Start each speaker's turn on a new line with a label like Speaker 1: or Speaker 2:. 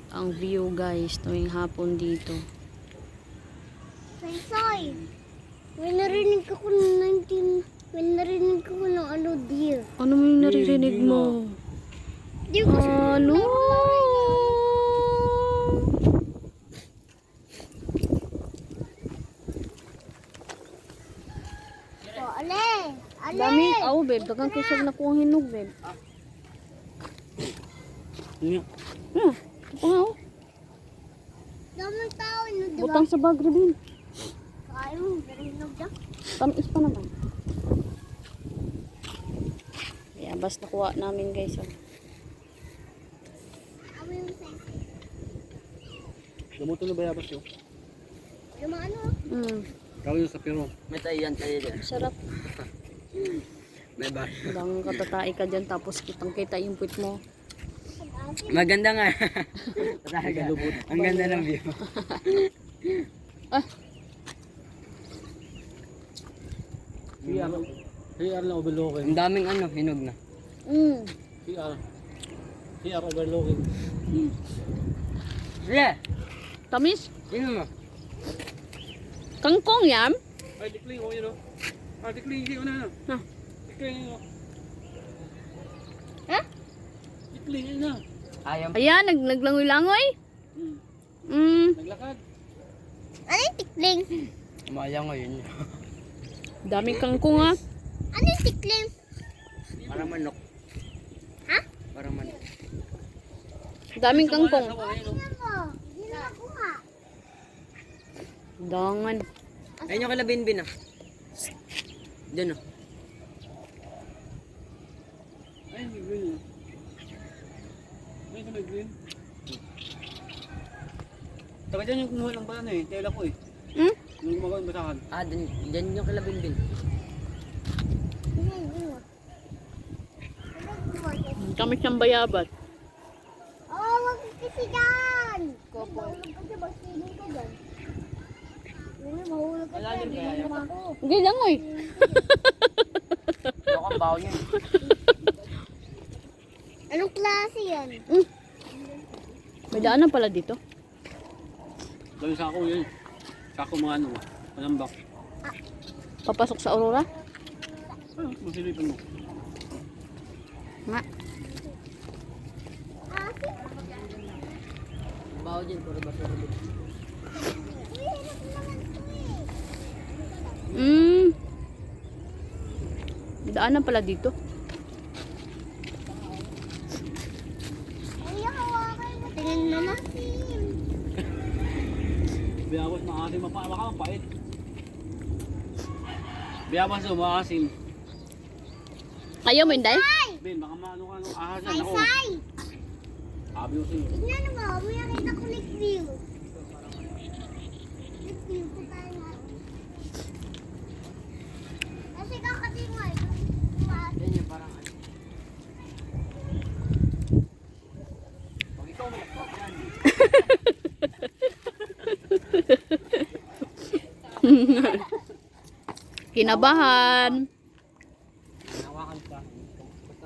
Speaker 1: ang view guys tuwing hapon dito.
Speaker 2: Say, may narinig ako ng ano deer.
Speaker 1: Ano mo yung naririnig mo?
Speaker 2: Di ko
Speaker 1: Ano?
Speaker 2: Oh, ale!
Speaker 1: Dami. Oh, babe. Dagang kisag na kuha hinog, babe.
Speaker 3: Ano?
Speaker 1: Ito nga, oh.
Speaker 2: Daming tao, no, di ba?
Speaker 1: Butang sa bag, Rebin.
Speaker 2: Kaya mo, pero hinog dyan.
Speaker 1: Tamis pa naman. Yeah, basta nakuha namin, guys. Oh.
Speaker 2: Amo yung say.
Speaker 3: Gamuto na bayabas yun.
Speaker 2: Yung mga ano?
Speaker 3: Kawin sa pero. May tayo dyan.
Speaker 1: Sarap.
Speaker 3: May bar.
Speaker 1: Hanggang katatai ka dyan, tapos kitang-kita yung puwit mo.
Speaker 3: Maganda nga. Ang ganda ng view.
Speaker 1: Ah,
Speaker 3: CR na overlooking. Ang daming hinog na. CR overlooking. Yeah.
Speaker 1: tamis.
Speaker 3: Sino mo?
Speaker 1: Kangkong yan.
Speaker 3: Ay, tikling ko yun o. Ah, tikling yun na.
Speaker 1: Ah.
Speaker 3: Tikling yun o.
Speaker 1: Ha?
Speaker 3: Tikling yun na. Ayam.
Speaker 1: Ayan, naglangoy-langoy.
Speaker 3: Naglakad.
Speaker 2: Ano yung tikling?
Speaker 3: Umayang ngayon.
Speaker 1: Daming kangkong, ah.
Speaker 2: Ano yung tikling?
Speaker 3: Parang manok.
Speaker 2: Ha?
Speaker 3: Parang manok.
Speaker 1: Daming kangkong.
Speaker 2: Tingnan mo. Hindi na makuha.
Speaker 1: Dangan.
Speaker 3: Ayun yung kalabinbin ah. Diyan oh. Ay, may green ah. Ay, may green. Taka dyan yung kumuha ng banana eh. Tela ko eh. Yung gumagawa ng basahan. Ah, dyan yung kalabinbin.
Speaker 2: Tingnan mo.
Speaker 1: Kami siyang bayabat.
Speaker 2: Oh, wag kasi dyan. Mahulog ka dyan. Magsilong ka dyan. Uy, mahulog ka dyan. Hindi naman ako.
Speaker 1: Hindi langoy.
Speaker 3: Yung ang baho niya.
Speaker 2: Anong klase yan?
Speaker 1: May daanan pala dito.
Speaker 3: Dami sa ako yun. Sa ako mga panambak.
Speaker 1: Papasok sa Aurora.
Speaker 3: Masilipan mo.
Speaker 1: Nga.
Speaker 3: Baho dyan, puro basura dyan.
Speaker 1: Daanan pala dito.
Speaker 2: Ay, hawakan mo. Tingnan na natin.
Speaker 3: Biyabas maasim, mapait. Biyabas o maasim.
Speaker 1: Ayaw mo, Inday?
Speaker 3: Ben, baka maano ka nung ahas
Speaker 2: Say,
Speaker 3: yan ako.
Speaker 2: say.
Speaker 3: Sabi ko sa'yo.
Speaker 2: Tignan mo. May nakita ko lake view. Lake view ko tayo nga. Kasi kakatingay.
Speaker 3: Yan yung parang ano. Pag ikaw malakpak yan.
Speaker 1: Kinabahan.